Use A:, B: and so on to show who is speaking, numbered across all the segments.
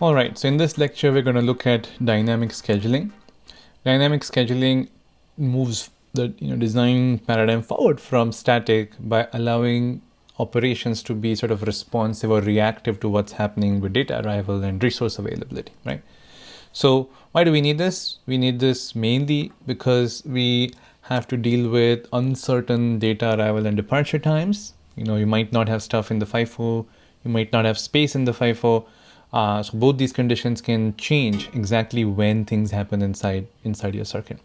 A: All right, so in this lecture, we're going to look at dynamic scheduling. Dynamic scheduling moves the design paradigm forward from static by allowing operations to be sort of responsive or reactive to what's happening with data arrival and resource availability, right? So why do we need this? We need this mainly because we have to deal with uncertain data arrival and departure times. You might not have stuff in the FIFO, you might not have space in the FIFO. So both these conditions can change exactly when things happen inside your circuit.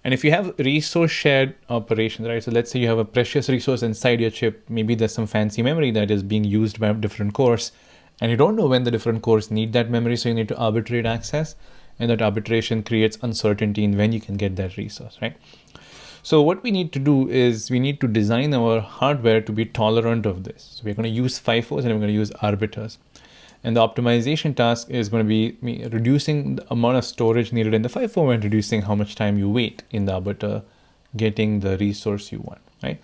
A: And if you have resource shared operations, right? So let's say you have a precious resource inside your chip. Maybe there's some fancy memory that is being used by different cores, and you don't know when the different cores need that memory, so you need to arbitrate access, and that arbitration creates uncertainty in when you can get that resource, right? So what we need to do is we need to design our hardware to be tolerant of this. So we're going to use FIFOs and we're going to use arbiters. And the optimization task is going to be reducing the amount of storage needed in the FIFO and reducing how much time you wait in the arbiter getting the resource you want, right?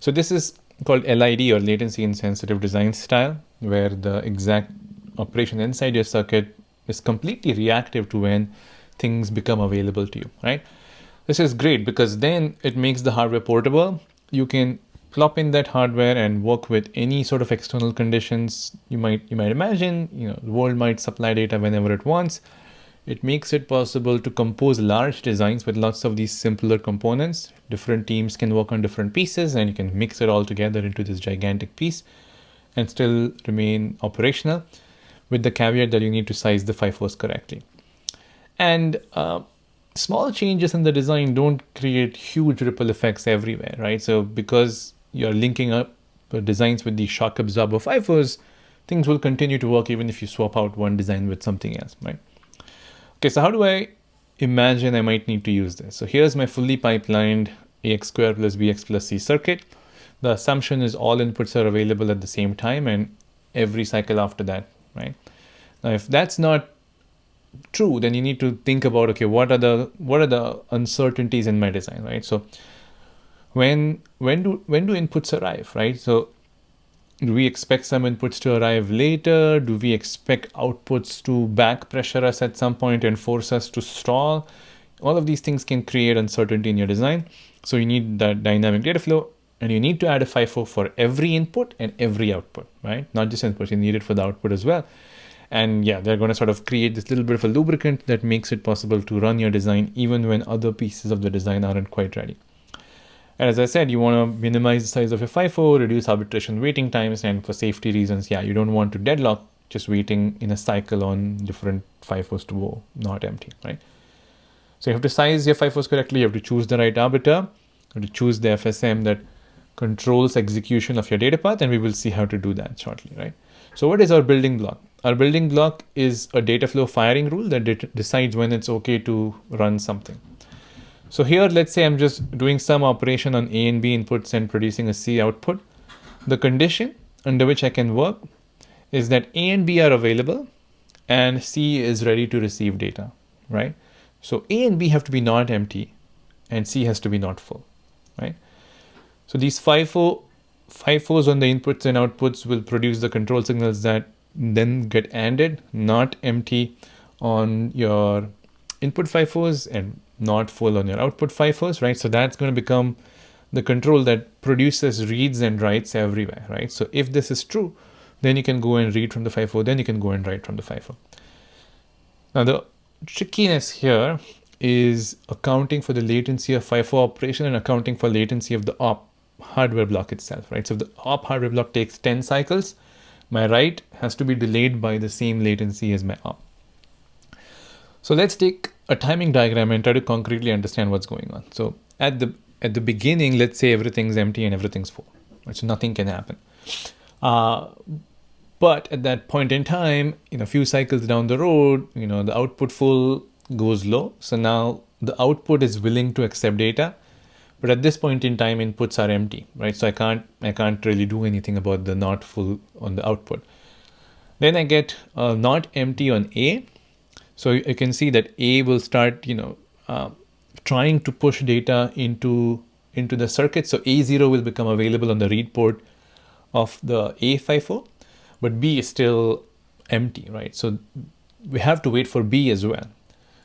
A: So this is called LID, or latency insensitive design style, where the exact operation inside your circuit is completely reactive to when things become available to you, right? This is great because then it makes the hardware portable. You can plop in that hardware and work with any sort of external conditions you might imagine. The world might supply data whenever it wants. It makes it possible to compose large designs with lots of these simpler components. Different teams can work on different pieces, and you can mix it all together into this gigantic piece and still remain operational, with the caveat that you need to size the FIFOs correctly. And small changes in the design don't create huge ripple effects everywhere, right? So because you're linking up designs with the shock absorber FIFOs, things will continue to work even if you swap out one design with something else, right? Okay, so how do I imagine I might need to use this? So here's my fully pipelined AX square plus BX plus C circuit. The assumption is all inputs are available at the same time and every cycle after that, right? Now, if that's not true, then you need to think about, okay, what are the uncertainties in my design, right? So when do inputs arrive, right? So do we expect some inputs to arrive later? Do we expect outputs to back pressure us at some point and force us to stall? All of these things can create uncertainty in your design. So you need that dynamic data flow, and you need to add a FIFO for every input and every output, right? Not just inputs, you need it for the output as well. And yeah, they're going to sort of create this little bit of a lubricant that makes it possible to run your design even when other pieces of the design aren't quite ready. And as I said, you want to minimize the size of your FIFO, reduce arbitration waiting times, and for safety reasons, you don't want to deadlock just waiting in a cycle on different FIFOs to go not empty, right? So you have to size your FIFOs correctly, you have to choose the right arbiter, you have to choose the FSM that controls execution of your data path, and we will see how to do that shortly, right? So what is our building block? Our building block is a data flow firing rule that decides when it's okay to run something. So here, let's say I'm just doing some operation on A and B inputs and producing a C output. The condition under which I can work is that A and B are available and C is ready to receive data, right? So A and B have to be not empty and C has to be not full, right? So these FIFOs on the inputs and outputs will produce the control signals that then get ANDed, not empty on your input FIFOs and not full on your output FIFOs, right? So that's going to become the control that produces reads and writes everywhere, right? So if this is true, then you can go and read from the FIFO, then you can go and write from the FIFO. Now the trickiness here is accounting for the latency of FIFO operation and accounting for latency of the op hardware block itself, right? So if the op hardware block takes 10 cycles, my write has to be delayed by the same latency as my op. So let's take a timing diagram and try to concretely understand what's going on. So at the beginning, let's say everything's empty and everything's full, right? So nothing can happen. But at that point in time, a few cycles down the road, the output full goes low. So now the output is willing to accept data, but at this point in time, inputs are empty, right? So I can't really do anything about the not full on the output. Then I get not empty on A. So you can see that A will start, trying to push data into the circuit. So A0 will become available on the read port of the A FIFO, but B is still empty, right? So we have to wait for B as well.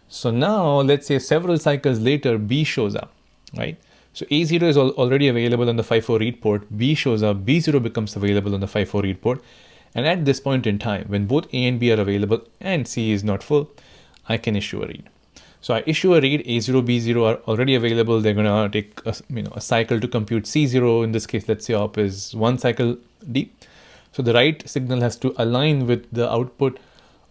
A: So now let's say several cycles later, B shows up, right? So A0 is already available on the FIFO read port, B shows up, B0 becomes available on the FIFO read port. And at this point in time, when both A and B are available and C is not full, I can issue a read. So I issue a read, A0, B0 are already available. They're gonna take a cycle to compute C0. In this case, let's say op is 1 cycle deep. So the write signal has to align with the output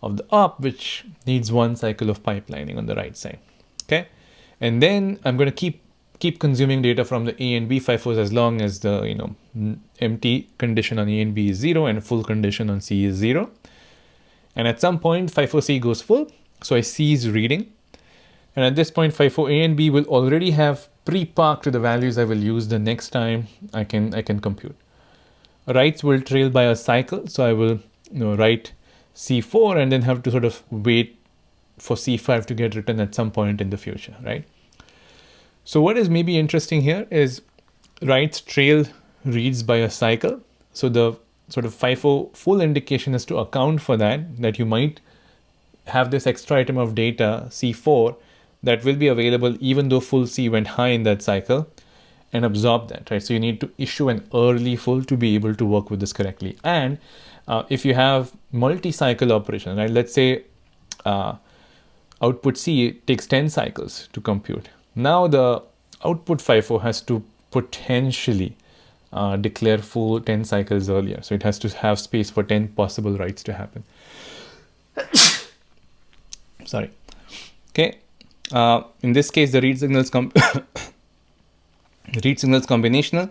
A: of the op, which needs 1 cycle of pipelining on the right side. Okay, and then I'm going to keep consuming data from the A and B FIFOs as long as the empty condition on A and B is 0 and full condition on C is 0. And at some point FIFO C goes full, so I cease reading. And at this point FIFO A and B will already have pre-parked the values I will use the next time I can compute. Writes will trail by a cycle, so I will write C4 and then have to sort of wait for C5 to get written at some point in the future, right? So what is maybe interesting here is writes trail reads by a cycle. So the sort of FIFO full indication is to account for that you might have this extra item of data C4 that will be available even though full C went high in that cycle, and absorb that, right? So you need to issue an early full to be able to work with this correctly. And if you have multi-cycle operation, right? Let's say output C takes 10 cycles to compute. Now the output FIFO has to potentially declare full 10 cycles earlier. So it has to have space for 10 possible writes to happen. Sorry. Okay. In this case, the read signals combinational.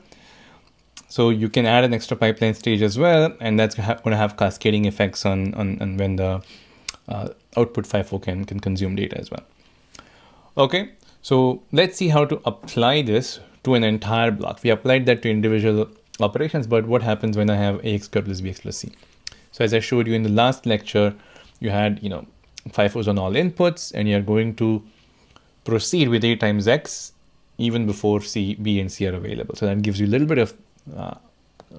A: So you can add an extra pipeline stage as well, and that's going to have cascading effects on when the output FIFO can consume data as well. Okay, so let's see how to apply this to an entire block. We applied that to individual operations, but what happens when I have AX squared plus BX plus C? So as I showed you in the last lecture, you had FIFOs on all inputs, and you're going to proceed with A times X even before C, B, and C are available. So that gives you a little bit of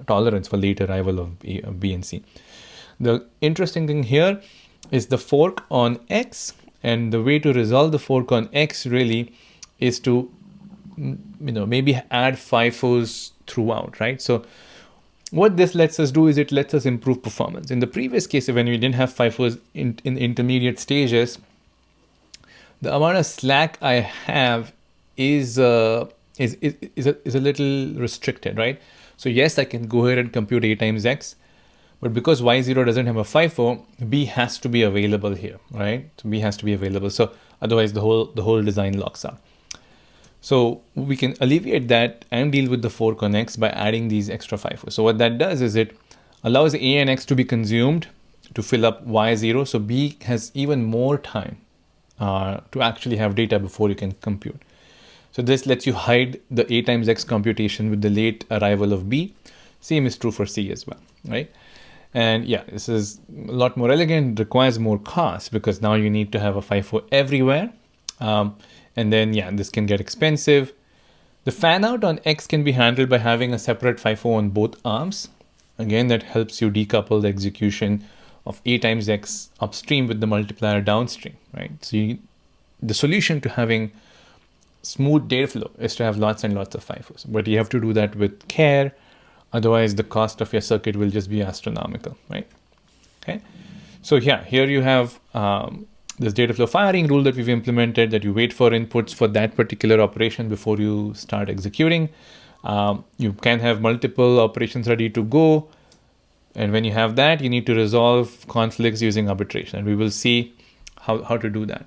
A: tolerance for late arrival of B and C. The interesting thing here is the fork on X, and the way to resolve the fork on X really is to maybe add FIFOs throughout, right? So what this lets us do is it lets us improve performance. In the previous case, when we didn't have FIFOs in intermediate stages, the amount of slack I have is a little restricted, right? So yes, I can go ahead and compute A times X, but because Y0 doesn't have a FIFO, B has to be available here, right? So B has to be available. So otherwise the whole design locks up. So we can alleviate that and deal with the fork on X by adding these extra FIFOs. So what that does is it allows A and X to be consumed to fill up Y0. So B has even more time to actually have data before you can compute. So this lets you hide the A times X computation with the late arrival of B. Same is true for C as well, right? And yeah, this is a lot more elegant, requires more cost because now you need to have a FIFO everywhere. And then, yeah, this can get expensive. The fan out on X can be handled by having a separate FIFO on both arms. Again, that helps you decouple the execution of A times X upstream with the multiplier downstream, right? So the solution to having smooth data flow is to have lots and lots of FIFOs, but you have to do that with care. Otherwise, the cost of your circuit will just be astronomical, right? Okay. So yeah, here you have this data flow firing rule that we've implemented, that you wait for inputs for that particular operation before you start executing. You can have multiple operations ready to go. And when you have that, you need to resolve conflicts using arbitration. And we will see how to do that.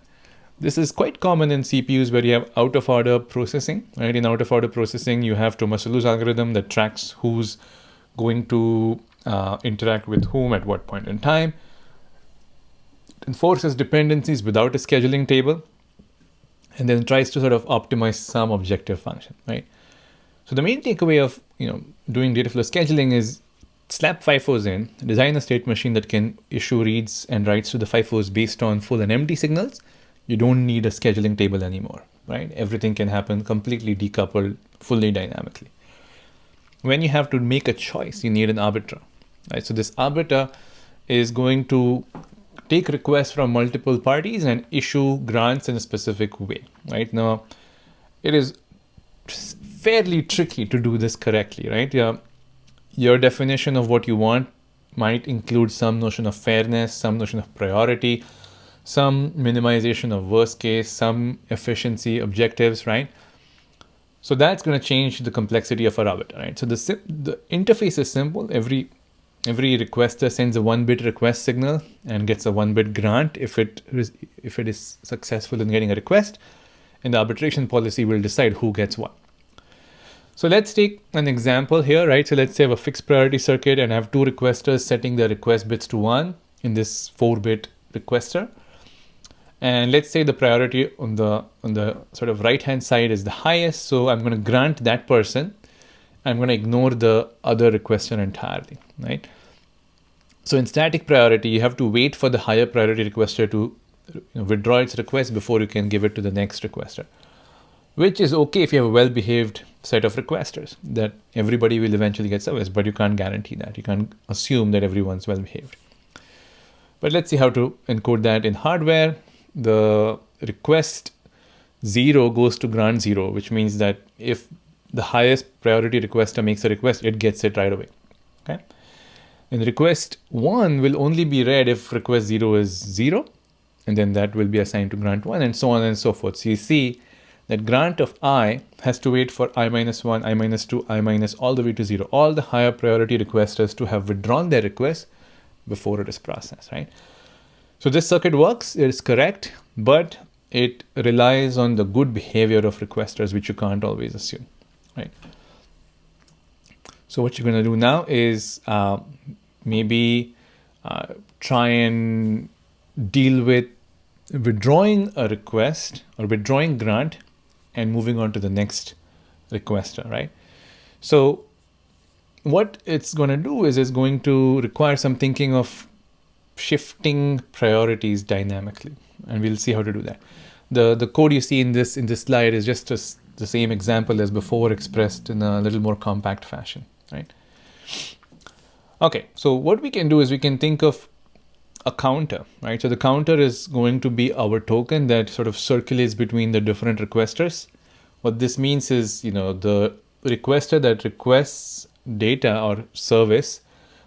A: This is quite common in CPUs where you have out-of-order processing, right? In out-of-order processing, you have Tomasulo's algorithm that tracks who's going to interact with whom at what point in time. It enforces dependencies without a scheduling table, and then tries to sort of optimize some objective function, right? So the main takeaway of doing data flow scheduling is slap FIFOs in, design a state machine that can issue reads and writes to the FIFOs based on full and empty signals. You don't need a scheduling table anymore, right? Everything can happen completely decoupled, fully dynamically. When you have to make a choice, you need an arbiter, right? So this arbiter is going to take requests from multiple parties and issue grants in a specific way, right? Now, it is fairly tricky to do this correctly, right? Yeah, your definition of what you want might include some notion of fairness, some notion of priority, some minimization of worst case, some efficiency objectives, right? So that's going to change the complexity of our arbiter, right? So the interface is simple. Every requester sends a 1-bit request signal and gets a 1-bit grant if it is successful in getting a request, and the arbitration policy will decide who gets what. So let's take an example here, right? So let's say I have a fixed priority circuit and I have 2 requesters setting their request bits to 1 in this 4-bit requester. And let's say the priority on the sort of right hand side is the highest, so I'm going to grant that person. I'm going to ignore the other requester entirely, right? So in static priority, you have to wait for the higher priority requester to withdraw its request before you can give it to the next requester, which is okay if you have a well-behaved set of requesters that everybody will eventually get service, but you can't guarantee that. You can't assume that everyone's well-behaved. But let's see how to encode that in hardware. The request 0 goes to grant 0, which means that if the highest priority requester makes a request, it gets it right away. Okay. And request 1 will only be read if request 0 is 0, and then that will be assigned to grant 1, and so on and so forth. So you see that grant of I has to wait for I minus 1, I minus 2, I minus all the way to 0, all the higher priority requesters to have withdrawn their request before it is processed, right? So this circuit works, it is correct, but it relies on the good behavior of requesters, which you can't always assume, right? So what you're going to do now is maybe try and deal with withdrawing a request or withdrawing grant and moving on to the next requester, right? So what it's going to do is it's going to require some thinking of shifting priorities dynamically, and we'll see how to do that. The code you see in this slide is just the same example as before, expressed in a little more compact fashion, right? Okay, so what we can do is we can think of a counter, right? So the counter is going to be our token that sort of circulates between the different requesters. What this means is, the requester that requests data or service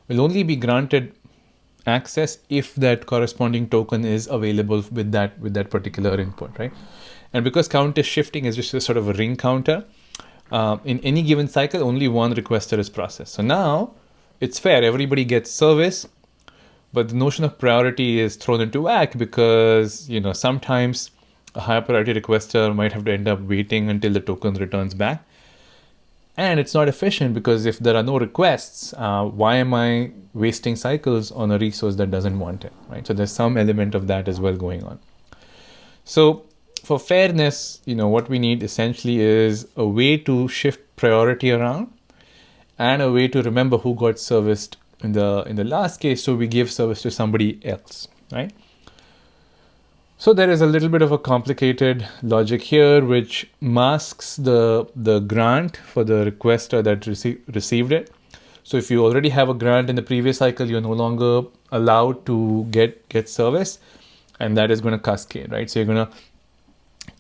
A: will only be granted access if that corresponding token is available with that particular input, right? And because count is shifting, is just a sort of a ring counter. In any given cycle, only one requester is processed. So now it's fair, everybody gets service, but the notion of priority is thrown into whack because sometimes a higher priority requester might have to end up waiting until the token returns back. And it's not efficient because if there are no requests, why am I wasting cycles on a resource that doesn't want it, right? So there's some element of that as well going on. So for fairness, what we need essentially is a way to shift priority around and a way to remember who got serviced in the last case, so we give service to somebody else, right? So there is a little bit of a complicated logic here, which masks the grant for the requester that received it. So if you already have a grant in the previous cycle, you're no longer allowed to get service, and that is going to cascade, right? So you're going to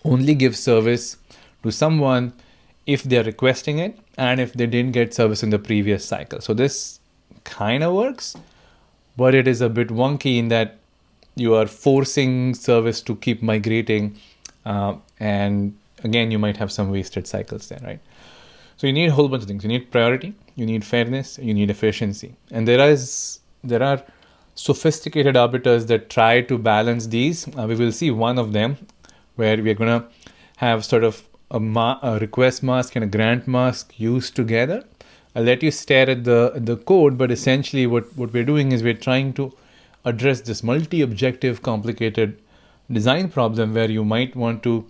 A: only give service to someone if they're requesting it and if they didn't get service in the previous cycle. So this kind of works, but it is a bit wonky in that you are forcing service to keep migrating, and again, you might have some wasted cycles there, right? So you need a whole bunch of things. You need priority, you need fairness, you need efficiency. And there are sophisticated arbiters that try to balance these. We will see one of them where we're going to have sort of a request mask and a grant mask used together. I'll let you stare at the code, but essentially what we're doing is we're trying to address this multi-objective complicated design problem where you might want to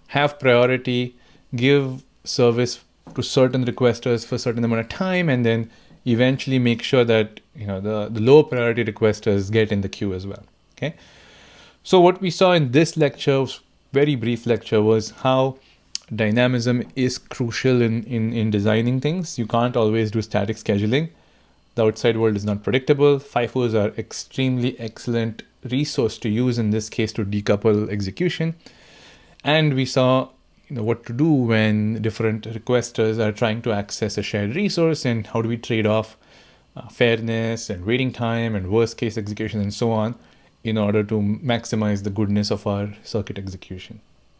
A: have priority, give service to certain requesters for a certain amount of time, and then eventually make sure that the low priority requesters get in the queue as well. Okay. So what we saw in this lecture, very brief lecture, was how dynamism is crucial in designing things. You can't always do static scheduling. The outside world is not predictable. FIFOs are extremely excellent resource to use in this case to decouple execution. And we saw what to do when different requesters are trying to access a shared resource, and how do we trade off fairness and waiting time and worst case execution and so on in order to maximize the goodness of our circuit execution.